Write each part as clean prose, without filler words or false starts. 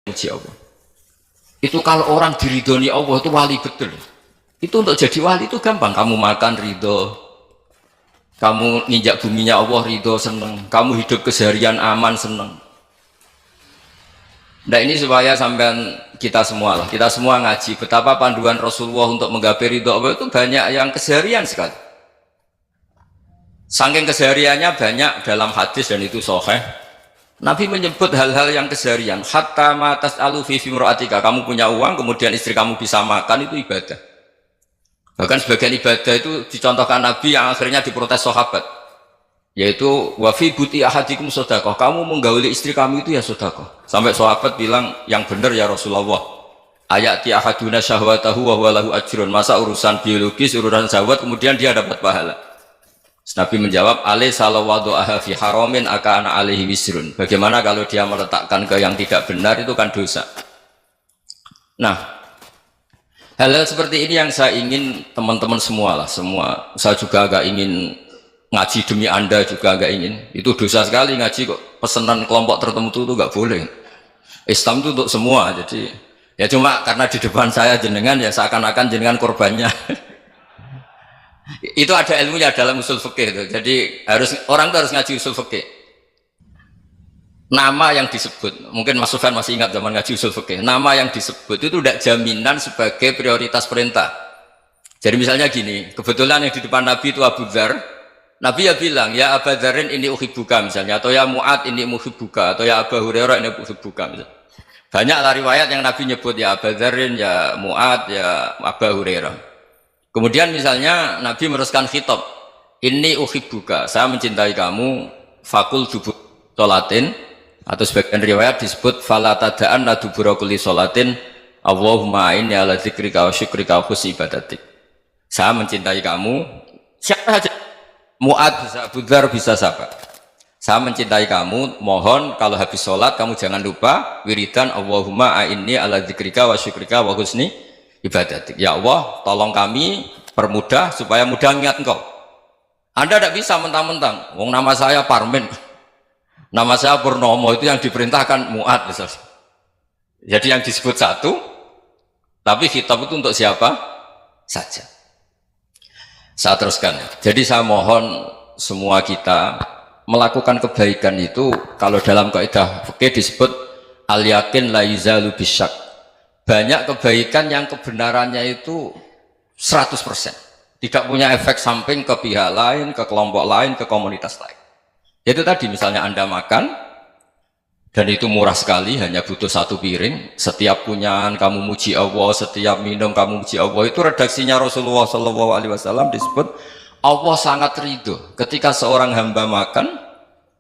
Muji Allah. Itu kalau orang diridhoni Allah itu wali betul. Itu untuk jadi wali itu gampang. Kamu makan ridho, kamu nginjak buminya Allah ridho seneng, kamu hidup keseharian aman seneng. Nah ini supaya sampean kita semua lah, kita semua ngaji betapa panduan Rasulullah untuk menggapai ridho Allah itu banyak yang keseharian sekali. Saking kesehariannya banyak dalam hadis dan itu sahih. Nabi menyebut hal-hal yang keseharian. Hatta matas alu fi fimroatika, kamu punya uang kemudian istri kamu bisa makan itu ibadah. Bahkan sebagian ibadah itu dicontohkan Nabi yang akhirnya diprotes sahabat, yaitu wafi buti ahadikum sodakoh, kamu menggauli istri kamu itu ya sodakoh. Sampai sahabat bilang yang benar ya Rasulullah, ayati ahaduna syahwatahu wa huwa lahu ajrun, masa urusan biologis, urusan syahwat kemudian dia dapat pahala. Nabi menjawab, alai salawadu'aha fi haramin akana alaihi wisrun. Bagaimana kalau dia meletakkan ke yang tidak benar, itu kan dosa. Nah, hal-hal seperti ini yang saya ingin teman-teman semua lah, semua. Saya juga agak ingin ngaji demi Anda juga agak ingin. Itu dosa sekali ngaji kok, pesanan kelompok tertentu itu gak boleh. Islam itu untuk semua, jadi ya cuma karena di depan saya jenengan ya seakan-akan jenengan korbannya. Itu ada ilmunya dalam usul fikih itu. Jadi orang itu harus ngaji usul fikih. Nama yang disebut, mungkin Mas Sufyan masih ingat zaman ngaji usul fikih. Nama yang disebut itu tidak jaminan sebagai prioritas perintah. Jadi misalnya gini, kebetulan yang di depan Nabi itu Abu Dzar. Nabi ya bilang, ya Abu Dzarin ini uhibbuka misalnya, atau ya Mu'ad ini uhibbuka, atau ya Abu Hurairah ini uhibbuka misalnya. Banyak riwayat yang Nabi nyebut ya Abu Dzarin, ya Mu'ad, ya Abu Hurairah. Kemudian misalnya Nabi meneruskan khitab, ini uhibbuka, saya mencintai kamu, fakul dubur sholatin, atau sebagian riwayat disebut fala tada'an dubura kulli sholatin Allahumma inni ala dzikrika wa syukrika wa husni ibadatik. Saya mencintai kamu, siapa saja, Mu'ad bisa, Abu Dzar bisa siapa. Saya mencintai kamu, mohon kalau habis sholat kamu jangan lupa wiridan Allahumma inni ala dzikrika wa syukrika wa husni ibadatik. Ya Allah, tolong kami permudah supaya mudah ingat Engkau. Anda tidak bisa mentang-mentang, wong nama saya Parmin, nama saya Purnomo, itu yang diperintahkan Mu'ad misalnya. Jadi yang disebut satu, tapi khitab itu untuk siapa saja. Saya teruskan ya. Jadi saya mohon semua kita melakukan kebaikan itu, kalau dalam kaidah fikih disebut al yakin la yuzalu bisyak. Banyak kebaikan yang kebenarannya itu 100%, tidak punya efek samping ke pihak lain, ke kelompok lain, ke komunitas lain. Itu tadi misalnya Anda makan dan itu murah sekali, hanya butuh satu piring, setiap punyaan kamu muji Allah, setiap minum kamu muji Allah. Itu redaksinya Rasulullah SAW disebut Allah sangat ridho ketika seorang hamba makan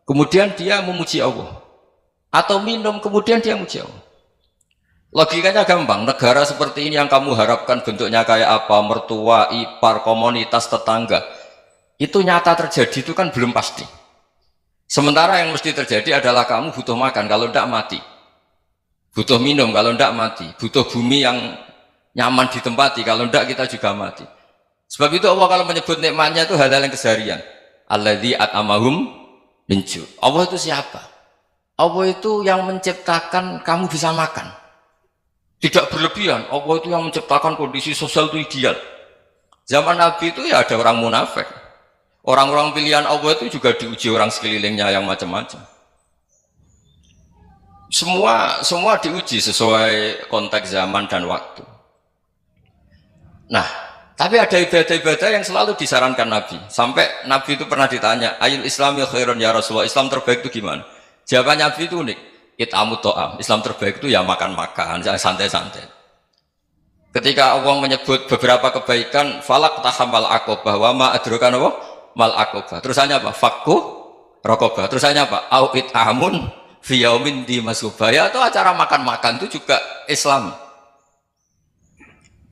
kemudian dia memuji Allah, atau minum kemudian dia memuji Allah. Logikanya gampang, negara seperti ini yang kamu harapkan bentuknya kayak apa, mertua, ipar, komunitas, tetangga, itu nyata terjadi itu kan belum pasti. Sementara yang mesti terjadi adalah kamu butuh makan, kalau tidak mati. Butuh minum, kalau tidak mati. Butuh bumi yang nyaman ditempati, kalau tidak kita juga mati. Sebab itu Allah kalau menyebut nikmatnya itu hal-hal yang keseharian. Alladzi at'amahum min ju'. Allah itu siapa? Allah itu yang menciptakan kamu bisa makan. Tidak berlebihan, Allah itu yang menciptakan kondisi sosial itu ideal. Zaman Nabi itu ya ada orang munafik. Orang-orang pilihan Allah itu juga diuji orang sekelilingnya yang macam-macam. Semua diuji sesuai konteks zaman dan waktu. Nah, tapi ada ibadah-ibadah yang selalu disarankan Nabi. Sampai Nabi itu pernah ditanya, ayul islami khairun ya Rasulullah, Islam terbaik itu gimana? Jawaban Nabi itu unik. It'amut to'am, Islam terbaik itu ya makan-makan, santai-santai. Ketika Allah menyebut beberapa kebaikan, falak tahamal aqobah, wa ma adrokan apa? Mal aqobah. Terusannya apa? Fakku rokobah. Terusannya apa? Au it'amun fi yaumin di masubah. Ya, itu acara makan-makan itu juga Islam.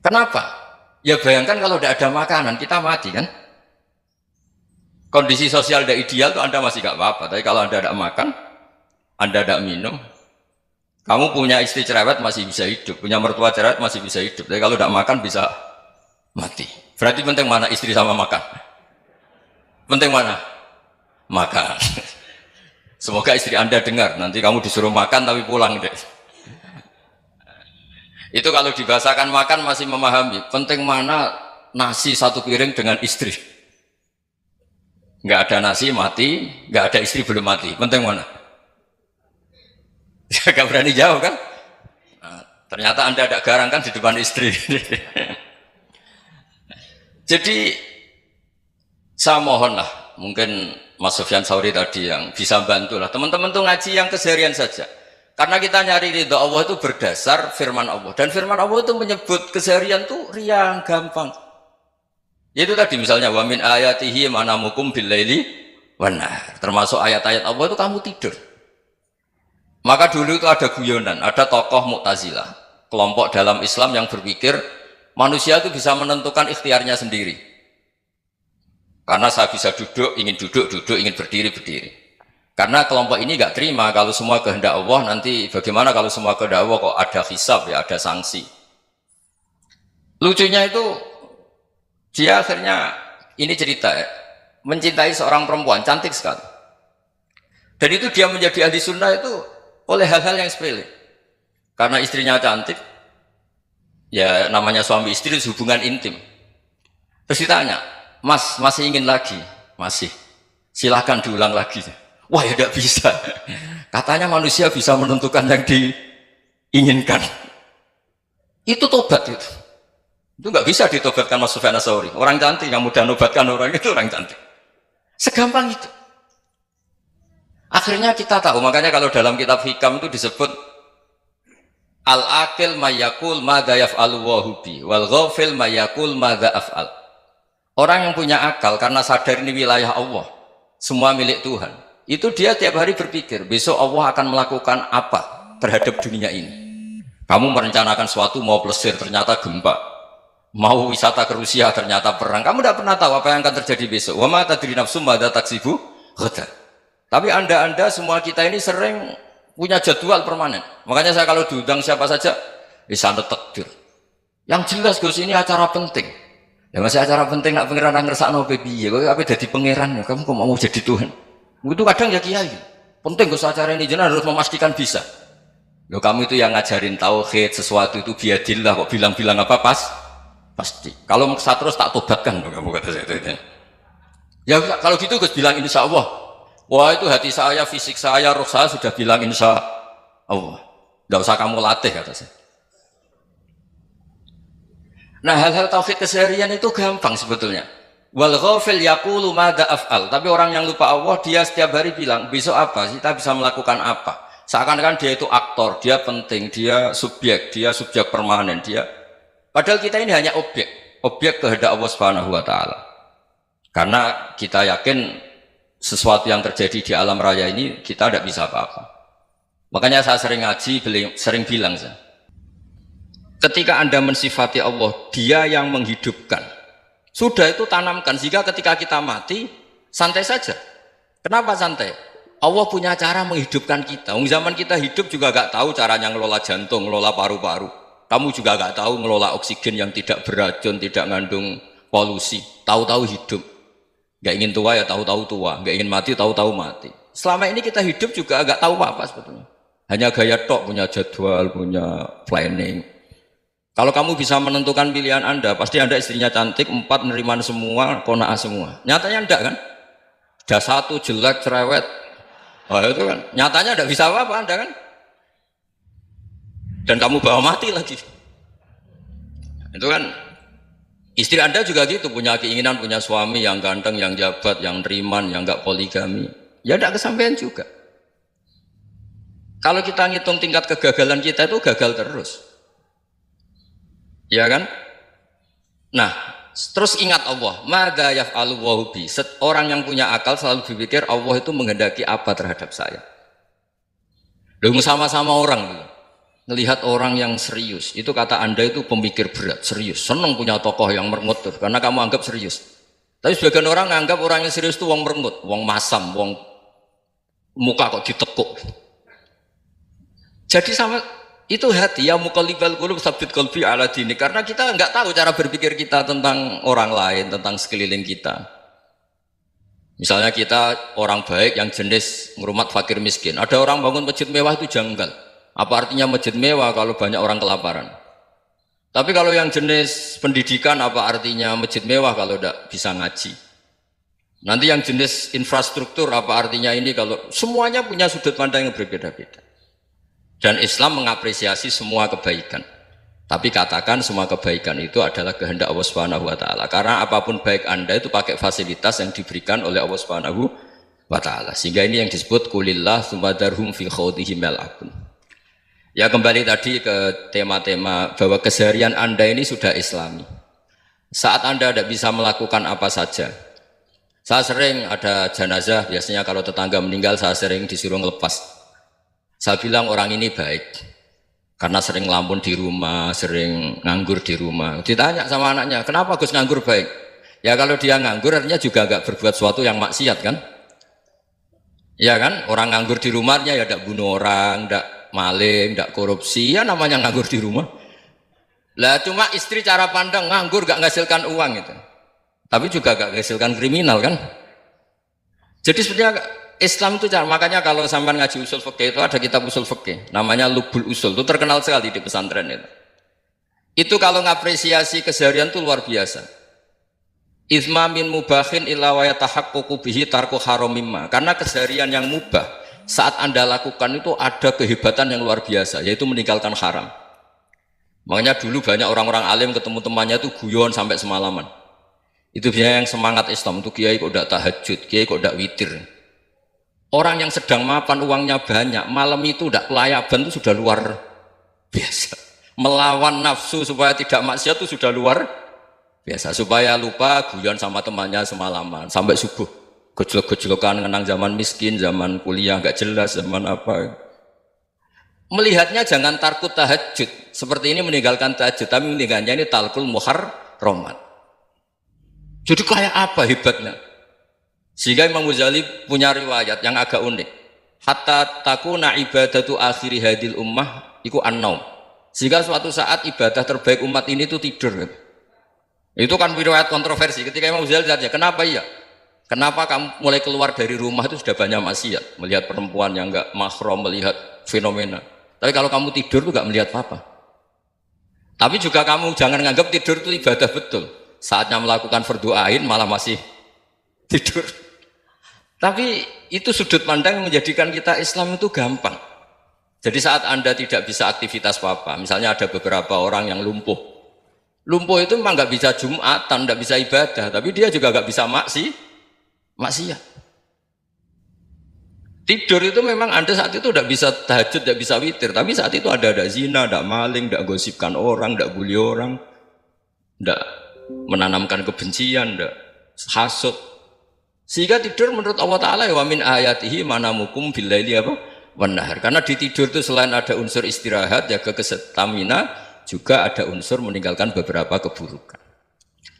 Kenapa? Ya bayangkan kalau tidak ada makanan, kita mati kan? Kondisi sosial tidak ideal itu Anda masih gak apa-apa, tapi kalau Anda tidak makan, Anda tidak minum, kamu punya istri cerewet masih bisa hidup, punya mertua cerewet masih bisa hidup, tapi kalau tidak makan bisa mati. Berarti penting mana istri sama makan? Penting mana? Makan. Semoga istri Anda dengar, nanti kamu disuruh makan tapi pulang deh. Itu kalau dibahasakan makan masih memahami. Penting mana nasi satu piring dengan istri. Nggak ada nasi mati, nggak ada istri belum mati. Penting mana? Gak berani jawab kan? Nah, ternyata Anda ada garang kan di depan istri. Jadi saya mohonlah, mungkin Mas Sufyan Sauri tadi yang bisa bantu lah. Teman-teman tuh ngaji yang keseharian saja. Karena kita nyari ridho Allah itu berdasar firman Allah. Dan firman Allah itu menyebut keseharian tuh riang, gampang. Yaitu tadi misalnya wa min ayatihi manamukum billaili wan nahar. Termasuk ayat-ayat Allah itu kamu tidur. Maka dulu itu ada guyonan, ada tokoh Mu'tazilah, kelompok dalam Islam yang berpikir manusia itu bisa menentukan ikhtiarnya sendiri. Karena saya bisa duduk, duduk, ingin berdiri, berdiri. Karena kelompok ini nggak terima kalau semua kehendak Allah, nanti bagaimana kalau semua kehendak Allah kok ada hisab ya, ada sanksi. Lucunya itu dia akhirnya ini cerita ya, mencintai seorang perempuan cantik sekali. Dan itu dia menjadi ahli sunnah itu oleh hal-hal yang sepele. Karena istrinya cantik, ya namanya suami istri hubungan intim. Terus ditanya, Mas, masih ingin lagi? Masih. Silahkan diulang lagi. Wah ya tidak bisa. Katanya manusia bisa menentukan yang diinginkan. Itu tobat itu. Itu nggak bisa ditobatkan Mas Sufyan Ats-Tsauri. Orang cantik yang mudah nobatkan orang itu orang cantik. Segampang itu. Akhirnya kita tahu, makanya kalau dalam kitab Hikam itu disebut al-aqil mayakul madza yaf'alu wa hubi wal ghafil mayakul madza af'al. Orang yang punya akal karena sadar ini wilayah Allah, semua milik Tuhan. Itu dia tiap hari berpikir, besok Allah akan melakukan apa terhadap dunia ini. Kamu merencanakan suatu mau plesir, ternyata gempa. Mau wisata ke Rusia, ternyata perang. Kamu tidak pernah tahu apa yang akan terjadi besok. Wa ma tadri nafsum madza taksibu ghadan. Tapi anda semua kita ini sering punya jadwal permanen. Makanya saya kalau diundang siapa saja, bisa takdir. Yang jelas Gus ini acara penting. Ya masih acara penting nak pangeran ngersakno piye? Kowe ape dadi pangeran ya? Kamu kok mau jadi Tuhan? Itu kadang ya kiai. Penting Gus acara ini jenengan harus memastikan bisa. Loh kamu itu yang ngajarin tauhid, sesuatu itu biadillah kok bilang-bilang apa pasti. Kalau maksa terus tak tobatkan kamu kata saya. Ya kalau gitu Gus bilang insya Allah. Wah itu hati saya, fisik saya, roh saya sudah bilang insya Allah. Tidak usah kamu latih kata saya. Nah hal-hal tauhid keseharian itu gampang sebetulnya. Wal ghafil yaqulu madza af'al. Tapi orang yang lupa Allah dia setiap hari bilang besok apa? Kita bisa melakukan apa? Seakan-akan dia itu aktor, dia penting, dia subjek permanen, dia. Padahal kita ini hanya objek kehendak Allah Subhanahu wa taala. Karena kita yakin sesuatu yang terjadi di alam raya ini kita tidak bisa apa-apa. Makanya saya sering ngaji, sering bilang saya, ketika Anda mensifati Allah, dia yang menghidupkan. Sudah itu tanamkan, sehingga ketika kita mati, santai saja. Kenapa santai? Allah punya cara menghidupkan kita. Zaman kita hidup juga gak tahu caranya ngelola jantung, ngelola paru-paru. Kamu juga gak tahu ngelola oksigen yang tidak beracun, tidak mengandung polusi. Tahu-tahu hidup. Gak ingin tua ya tahu-tahu tua, gak ingin mati tahu-tahu mati. Selama ini kita hidup juga agak tahu apa sebetulnya. Hanya gaya tok, punya jadwal, punya planning. Kalau kamu bisa menentukan pilihan Anda, pasti Anda istrinya cantik, 4 neriman semua, kona'ah semua. Nyatanya enggak kan? Ada 1 jelek, cerewet. Oh itu kan, nyatanya enggak bisa apa-apa Anda kan? Dan kamu bawa mati lagi. Itu kan. Istri Anda juga gitu, punya keinginan, punya suami yang ganteng, yang jabat, yang neriman, yang enggak poligami. Ya enggak kesampaian juga. Kalau kita ngitung tingkat kegagalan kita itu gagal terus. Ya kan? Nah, terus ingat Allah, madza yaf'alu wa hubi. Orang yang punya akal selalu berpikir Allah itu menghendaki apa terhadap saya. Lalu sama-sama orang gitu. Melihat orang yang serius, itu kata Anda itu pemikir berat, serius, senang punya tokoh yang merengut karena kamu anggap serius. Tapi sebagian orang anggap orang yang serius itu wong merengut, wong masam, wong muka kok ditekuk. Jadi sama itu hati ya muqallibal qulub tsabbit qalbi ala dini, karena kita nggak tahu cara berpikir kita tentang orang lain, tentang sekeliling kita. Misalnya kita orang baik yang jenis ngrumat fakir miskin, ada orang bangun masjid mewah itu janggal. Apa artinya masjid mewah kalau banyak orang kelaparan? Tapi kalau yang jenis pendidikan apa artinya masjid mewah kalau tidak bisa ngaji? Nanti yang jenis infrastruktur apa artinya ini kalau semuanya punya sudut pandang yang berbeda-beda. Dan Islam mengapresiasi semua kebaikan. Tapi katakan semua kebaikan itu adalah kehendak Allah Subhanahu wa taala. Karena apapun baik Anda itu pakai fasilitas yang diberikan oleh Allah Subhanahu wa taala. Sehingga ini yang disebut kulillah tsumadarhum fi khawdihim yal'abun. Ya kembali tadi ke tema-tema bahwa keseharian Anda ini sudah Islami. Saat Anda tidak bisa melakukan apa saja. Saya sering ada jenazah, biasanya kalau tetangga meninggal saya sering disuruh ngelepas. Saya bilang orang ini baik. Karena sering ngelamun di rumah, sering nganggur di rumah. Ditanya sama anaknya, kenapa Gus nganggur baik? Ya kalau dia nganggur artinya juga nggak berbuat sesuatu yang maksiat kan? Ya kan, orang nganggur di rumahnya ya tidak bunuh orang, tidak maling, tidak korupsi, ya namanya nganggur di rumah. Lah cuma istri cara pandang nganggur gak menghasilkan uang itu, tapi juga gak menghasilkan kriminal kan. Jadi sebenarnya Islam itu cara, makanya kalau sampai ngaji usul fikih itu ada kitab usul fikih, namanya Lubul Usul, itu terkenal sekali di pesantren itu. Itu kalau ngapresiasi keseharian itu luar biasa. Izma min mubahin illa wa yatahaqqaqu bihi tarku haramimma. Karena keseharian yang mubah saat Anda lakukan itu ada kehebatan yang luar biasa, yaitu meninggalkan haram. Makanya dulu banyak orang-orang alim ketemu temannya itu guyon sampai semalaman. Itu biasanya yang semangat Islam itu kiai kok tidak tahajud, kiai kok tidak witir. Orang yang sedang mapan uangnya banyak, malam itu tidak kelayaban itu sudah luar biasa. Melawan nafsu supaya tidak maksiat itu sudah luar biasa. Supaya lupa guyon sama temannya semalaman sampai subuh. Gejolak-gejolokan mengenang zaman miskin, zaman kuliah nggak jelas, zaman apa. Melihatnya jangan tarkut tahajud. Seperti ini meninggalkan tahajud, tapi meninggalkannya ini talkul muharramat. Jadi kayak apa hebatnya? Sehingga Imam Ghazali punya riwayat yang agak unik. Hatta takuna ibadatu akhiri hadil ummah iku an-naum. Sehingga suatu saat ibadah terbaik umat ini itu tidur. Itu kan riwayat kontroversi. Ketika Imam Ghazali tanya, kenapa iya? Kenapa kamu mulai keluar dari rumah itu sudah banyak maksiat, melihat perempuan yang enggak mahram, melihat fenomena. Tapi kalau kamu tidur itu enggak melihat apa-apa. Tapi juga kamu jangan nganggap tidur itu ibadah betul. Saatnya melakukan fardu ain malah masih tidur. Tapi itu sudut pandang yang menjadikan kita Islam itu gampang. Jadi saat Anda tidak bisa aktivitas apa-apa, misalnya ada beberapa orang yang lumpuh. Lumpuh itu memang nggak bisa Jumatan, nggak bisa ibadah, tapi dia juga nggak bisa maksiat. Tidur itu memang Anda saat itu tidak bisa tahajud, tidak bisa witir, tapi saat itu ada zina, ada maling, tidak gosipkan orang, tidak bully orang, tidak menanamkan kebencian, tidak hasut. Sehingga tidur menurut Allah Ta'ala ya wa min ayatihi manamukum billaili apa? Wan nahar. Karena di tidur itu selain ada unsur istirahat, jaga stamina, juga ada unsur meninggalkan beberapa keburukan.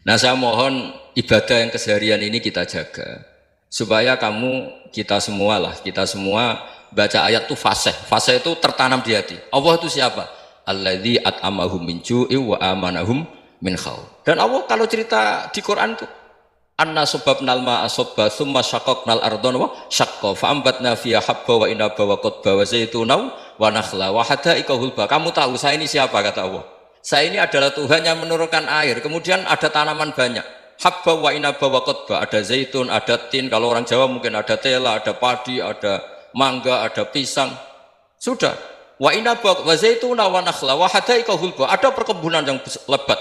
Nah saya mohon ibadah yang keseharian ini kita jaga supaya kita semua baca ayat itu fase itu tertanam di hati. Allah itu siapa? Alladzi at'amahum min ju'i wa amanahum min khauf. Dan Allah kalau cerita di Quran itu anna sababnal ma'a sabba tsumma syaqqaqnal ardha wa syaqqa fa ambatna fiha habba wa inaba wa qadba wa zaituna wa nakhla wa hadaika hulba. Kamu tahu saya ini siapa kata Allah? Saya ini adalah Tuhan yang menurunkan air, kemudian ada tanaman banyak. Habba wa inaba wa qadba, ada zaitun, ada tin, kalau orang Jawa mungkin ada tela, ada padi, ada mangga, ada pisang. Sudah. Wa inaba wa zaituna wa nakhla wa hadaika hulba, ada perkebunan yang lebat.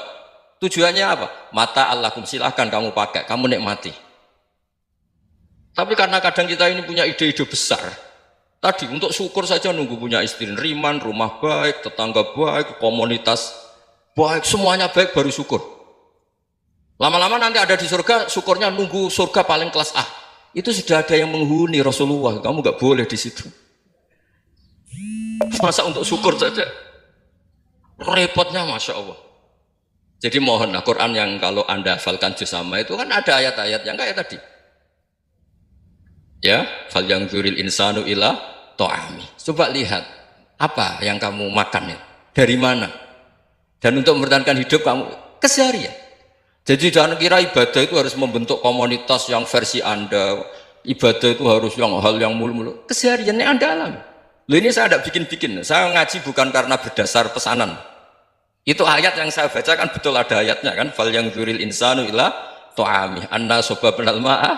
Tujuannya apa? Mata Allahkum, silahkan kamu pakai, kamu nikmati. Tapi karena kadang kita ini punya ide-ide besar. Tadi untuk syukur saja nunggu punya istri riman, rumah baik, tetangga baik, komunitas baik, semuanya baik baru syukur. Lama-lama nanti ada di surga, syukurnya nunggu surga paling kelas A. Itu sudah ada yang menghuni Rasulullah, kamu nggak boleh di situ. Masa untuk syukur saja? Repotnya Masya Allah. Jadi mohonlah Quran yang kalau Anda hafalkan juz sama itu kan ada ayat-ayat yang kayak tadi. Ya, fal yang dzuril insanu ila ta'ami. Coba lihat apa yang kamu makan ya? Dari mana? Dan untuk mempertahankan hidup kamu keseharian. Jadi jangan kira ibadah itu harus membentuk komunitas yang versi Anda. Ibadah itu harus yang hal yang mulu-mulu. Kesehariannya Anda alami. Loh ini saya tidak bikin-bikin. Saya ngaji bukan karena berdasar pesanan. Itu ayat yang saya baca kan betul ada ayatnya kan. Fal yang dzuril insanu ila ta'ami anna sababnal ma'a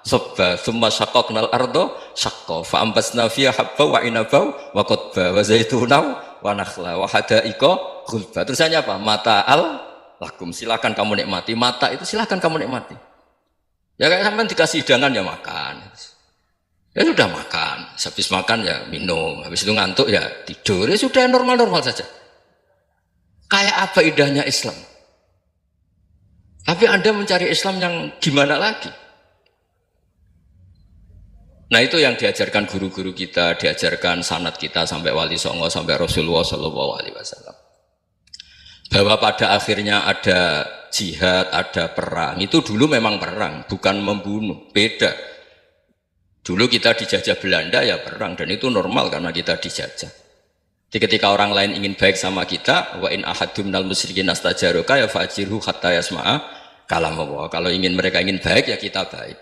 sabba thumma shaqqaqnal ardo syaqqa fa ambasna fiha habba wa inaba wa qadba wa zaituna wa nakhla wa hadaiqa ghulba. Terusannya apa? Mata'al lakum, silakan kamu nikmati. Mata itu silakan kamu nikmati. Ya kayak sampean dikasih hidangan ya makan. Ya sudah makan, habis makan ya minum, habis itu ngantuk ya tidur, ya sudah normal-normal saja. Kayak apa indahnya Islam? Tapi Anda mencari Islam yang gimana lagi? Nah itu yang diajarkan guru-guru kita, diajarkan sanad kita sampai Wali Songo, sampai Rasulullah SAW. Bahwa pada akhirnya ada jihad, ada perang. Itu dulu memang perang, bukan membunuh, beda. Dulu kita dijajah Belanda ya perang, dan itu normal karena kita dijajah. Jadi ketika orang lain ingin baik sama kita, wa in ahadum minal musyrikin astajaroka ya fajirhu hatta yasma'a kalam Allah. Kalau mereka ingin baik ya kita baik.